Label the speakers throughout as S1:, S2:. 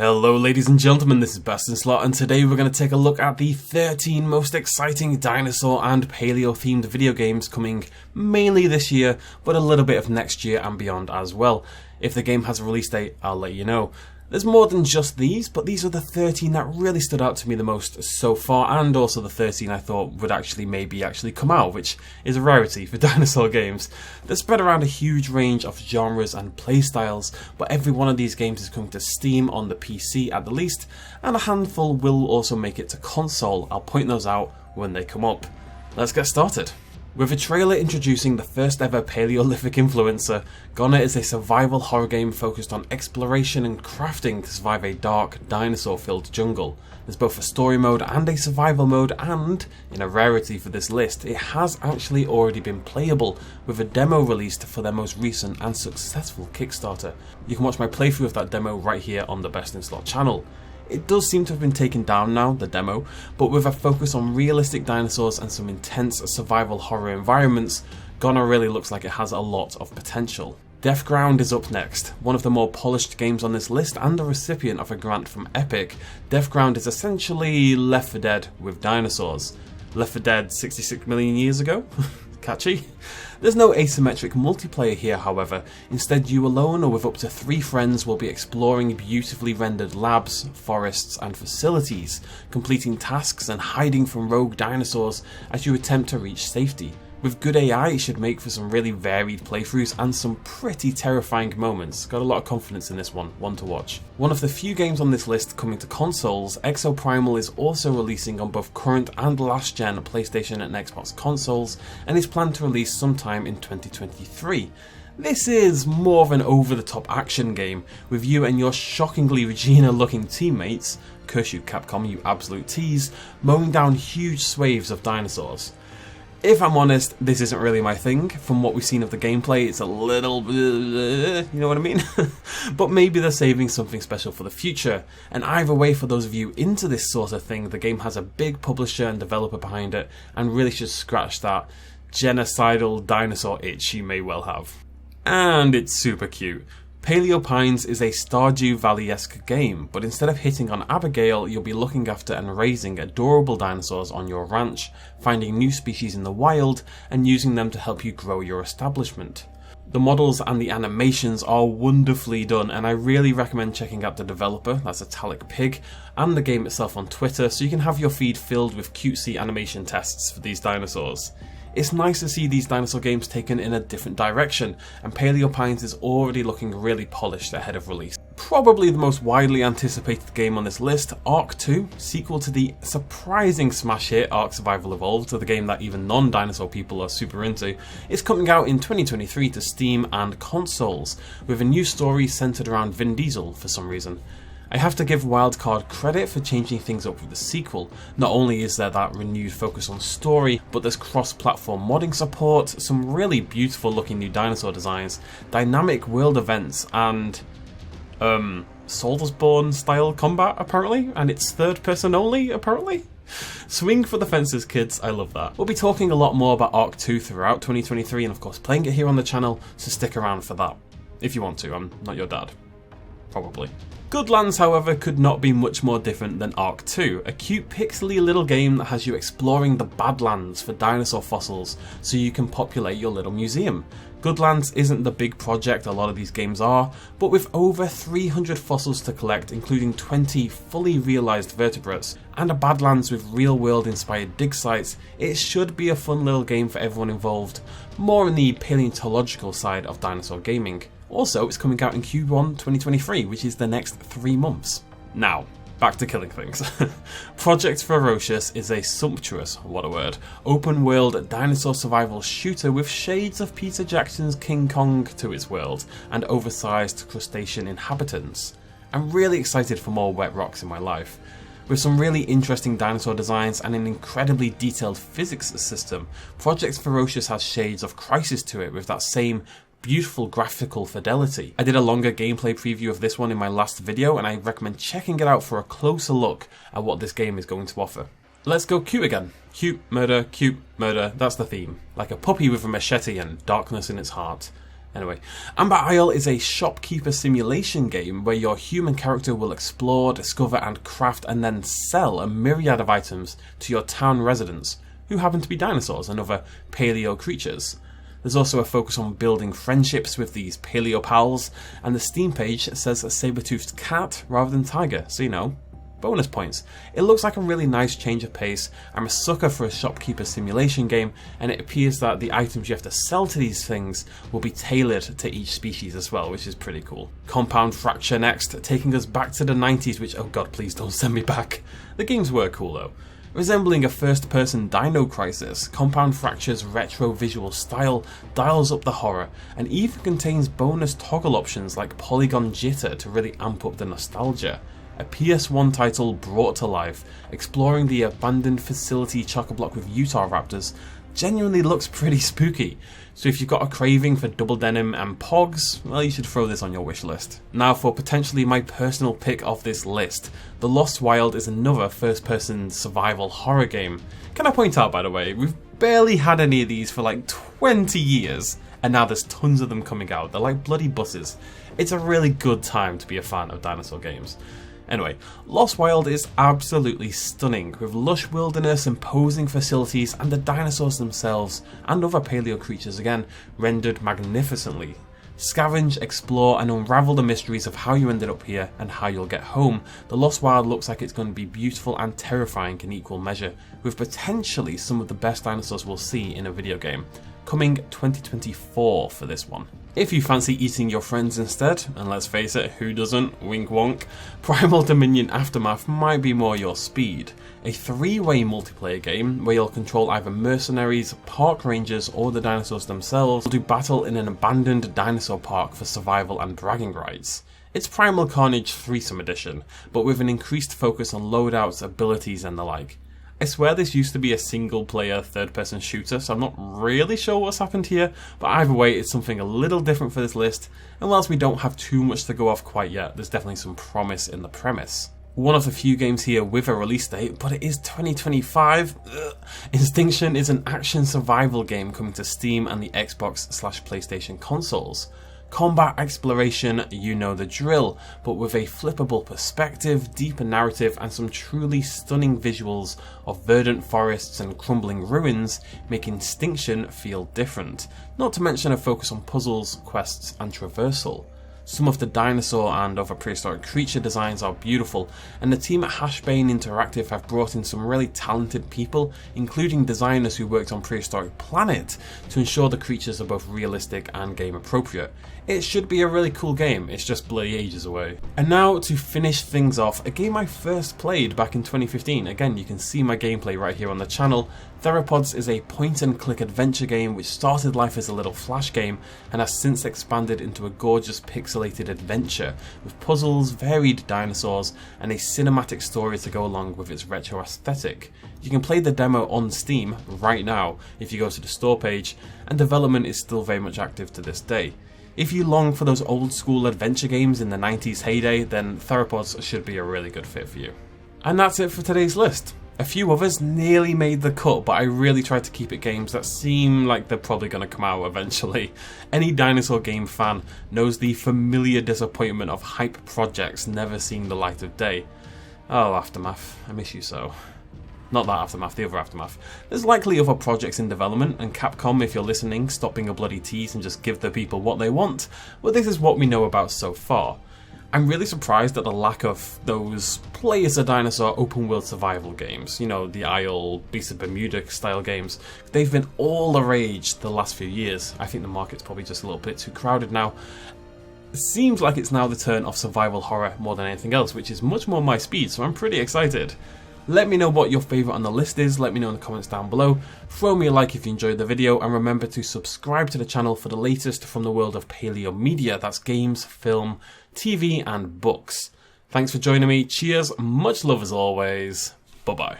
S1: Hello ladies and gentlemen, this is Bastin Slot, and today we're going to take a look at the 13 most exciting dinosaur and paleo themed video games coming mainly this year, but a little bit of next year and beyond as well. If the game has a release date, I'll let you know. There's more than just these, but these are the 13 that really stood out to me the most so far, and also the 13 I thought would maybe come out, which is a rarity for dinosaur games. They're spread around a huge range of genres and playstyles, but every one of these games is coming to Steam on the PC at the least, and a handful will also make it to console. I'll point those out when they come up. Let's get started. With a trailer introducing the first ever Paleolithic influencer, Goner is a survival horror game focused on exploration and crafting to survive a dark, dinosaur-filled jungle. There's both a story mode and a survival mode, and, in a rarity for this list, it has actually already been playable, with a demo released for their most recent and successful Kickstarter. You can watch my playthrough of that demo right here on the Best in Slot channel. It does seem to have been taken down now, the demo, but with a focus on realistic dinosaurs and some intense survival horror environments, Goner really looks like it has a lot of potential. Deathground is up next. One of the more polished games on this list and a recipient of a grant from Epic, Deathground is essentially Left 4 Dead with dinosaurs. Left 4 Dead 66 million years ago? Catchy. There's no asymmetric multiplayer here, however. Instead, you alone or with up to 3 friends will be exploring beautifully rendered labs, forests and facilities, completing tasks and hiding from rogue dinosaurs as you attempt to reach safety. With good AI, it should make for some really varied playthroughs and some pretty terrifying moments. Got a lot of confidence in this one to watch. One of the few games on this list coming to consoles, Exoprimal is also releasing on both current and last gen PlayStation and Xbox consoles, and is planned to release sometime in 2023. This is more of an over-the-top action game, with you and your shockingly Regina-looking teammates, curse you Capcom, you absolute tease, mowing down huge swathes of dinosaurs. If I'm honest, this isn't really my thing. From what we've seen of the gameplay, it's a little, you know what I mean? But maybe they're saving something special for the future. And either way, for those of you into this sort of thing, the game has a big publisher and developer behind it, and really should scratch that genocidal dinosaur itch you may well have. And it's super cute. Paleo Pines is a Stardew Valley-esque game, but instead of hitting on Abigail, you'll be looking after and raising adorable dinosaurs on your ranch, finding new species in the wild, and using them to help you grow your establishment. The models and the animations are wonderfully done, and I really recommend checking out the developer, that's Italic Pig, and the game itself on Twitter, so you can have your feed filled with cutesy animation tests for these dinosaurs. It's nice to see these dinosaur games taken in a different direction, and Paleo Pines is already looking really polished ahead of release. Probably the most widely anticipated game on this list, Ark 2, sequel to the surprising smash hit Ark Survival Evolved, the game that even non-dinosaur people are super into, is coming out in 2023 to Steam and consoles, with a new story centered around Vin Diesel for some reason. I have to give Wildcard credit for changing things up with the sequel. Not only is there that renewed focus on story, but there's cross-platform modding support, some really beautiful looking new dinosaur designs, dynamic world events, and Soulsborne style combat apparently, and it's third person only apparently. Swing for the fences, kids, I love that. We'll be talking a lot more about Ark 2 throughout 2023 and of course playing it here on the channel, so stick around for that. If you want to, I'm not your dad. Probably. Goodlands, however, could not be much more different than Ark 2, a cute pixely little game that has you exploring the Badlands for dinosaur fossils so you can populate your little museum. Goodlands isn't the big project a lot of these games are, but with over 300 fossils to collect, including 20 fully realised vertebrates, and a Badlands with real-world inspired dig sites, it should be a fun little game for everyone involved, more on the paleontological side of dinosaur gaming. Also, it's coming out in Q1 2023, which is the next 3 months. Now, back to killing things. Project Ferocious is a sumptuous, what a word, open-world dinosaur survival shooter with shades of Peter Jackson's King Kong to its world, and oversized crustacean inhabitants. I'm really excited for more wet rocks in my life. With some really interesting dinosaur designs and an incredibly detailed physics system, Project Ferocious has shades of Crisis to it with that same beautiful graphical fidelity. I did a longer gameplay preview of this one in my last video, and I recommend checking it out for a closer look at what this game is going to offer. Let's go cute again. Cute, murder, that's the theme. Like a puppy with a machete and darkness in its heart. Anyway, Amber Isle is a shopkeeper simulation game where your human character will explore, discover and craft and then sell a myriad of items to your town residents, who happen to be dinosaurs and other paleo creatures. There's also a focus on building friendships with these paleo pals, and the Steam page says a saber-toothed cat rather than tiger, so you know, bonus points. It looks like a really nice change of pace. I'm a sucker for a shopkeeper simulation game, and it appears that the items you have to sell to these things will be tailored to each species as well, which is pretty cool. Compound Fracture next, taking us back to the 90s, which, oh god, please don't send me back. The games were cool though. Resembling a first-person Dino Crisis, Compound Fracture's retro visual style dials up the horror and even contains bonus toggle options like polygon jitter to really amp up the nostalgia. A PS1 title brought to life, exploring the abandoned facility chock-a-block with Utah raptors, genuinely looks pretty spooky. So if you've got a craving for double denim and pogs, well, you should throw this on your wish list. Now for potentially my personal pick of this list, The Lost Wild is another first-person survival horror game. Can I point out, by the way, we've barely had any of these for like 20 years, and now there's tons of them coming out. They're like bloody buses. It's a really good time to be a fan of dinosaur games. Anyway, Lost Wild is absolutely stunning, with lush wilderness, imposing facilities, and the dinosaurs themselves, and other paleo creatures again, rendered magnificently. Scavenge, explore, and unravel the mysteries of how you ended up here and how you'll get home. The Lost Wild looks like it's going to be beautiful and terrifying in equal measure, with potentially some of the best dinosaurs we'll see in a video game. Coming 2024 for this one. If you fancy eating your friends instead, and let's face it, who doesn't, wink wonk, Primal Dominion Aftermath might be more your speed. A 3-way multiplayer game where you'll control either mercenaries, park rangers or the dinosaurs themselves will do battle in an abandoned dinosaur park for survival and bragging rights. It's Primal Carnage Threesome Edition, but with an increased focus on loadouts, abilities and the like. I swear this used to be a single-player third-person shooter, so I'm not really sure what's happened here, but either way it's something a little different for this list, and whilst we don't have too much to go off quite yet, there's definitely some promise in the premise. One of the few games here with a release date, but it is 2025. Instinction is an action survival game coming to Steam and the Xbox/PlayStation consoles. Combat exploration, you know the drill, but with a flippable perspective, deeper narrative and some truly stunning visuals of verdant forests and crumbling ruins make Instinction feel different, not to mention a focus on puzzles, quests and traversal. Some of the dinosaur and other prehistoric creature designs are beautiful, and the team at Hashbane Interactive have brought in some really talented people, including designers who worked on Prehistoric Planet, to ensure the creatures are both realistic and game appropriate. It should be a really cool game, it's just bloody ages away. And now to finish things off, a game I first played back in 2015. Again, you can see my gameplay right here on the channel. Theropods is a point-and-click adventure game which started life as a little flash game and has since expanded into a gorgeous pixelated adventure with puzzles, varied dinosaurs and a cinematic story to go along with its retro aesthetic. You can play the demo on Steam right now if you go to the store page, and development is still very much active to this day. If you long for those old school adventure games in the 90s heyday, then Theropods should be a really good fit for you. And that's it for today's list. A few others nearly made the cut, but I really tried to keep it games that seem like they're probably going to come out eventually. Any dinosaur game fan knows the familiar disappointment of hype projects never seeing the light of day. Oh, Aftermath, I miss you so. Not that Aftermath, the other Aftermath. There's likely other projects in development, and Capcom, if you're listening, stop being a bloody tease and just give the people what they want, but this is what we know about so far. I'm really surprised at the lack of those play as a dinosaur open world survival games, you know, the Isle, Beast of Bermuda style games. They've been all the rage the last few years. I think the market's probably just a little bit too crowded now. It seems like it's now the turn of survival horror more than anything else, which is much more my speed, so I'm pretty excited. Let me know what your favourite on the list is, let me know in the comments down below, throw me a like if you enjoyed the video, and remember to subscribe to the channel for the latest from the world of paleo media, that's games, film, TV and books. Thanks for joining me, cheers, much love as always, bye bye.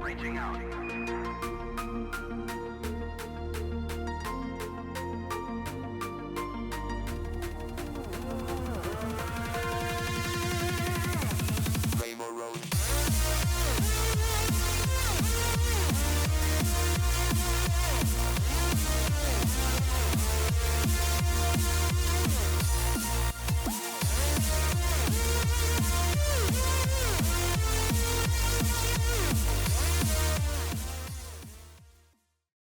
S2: Reaching out.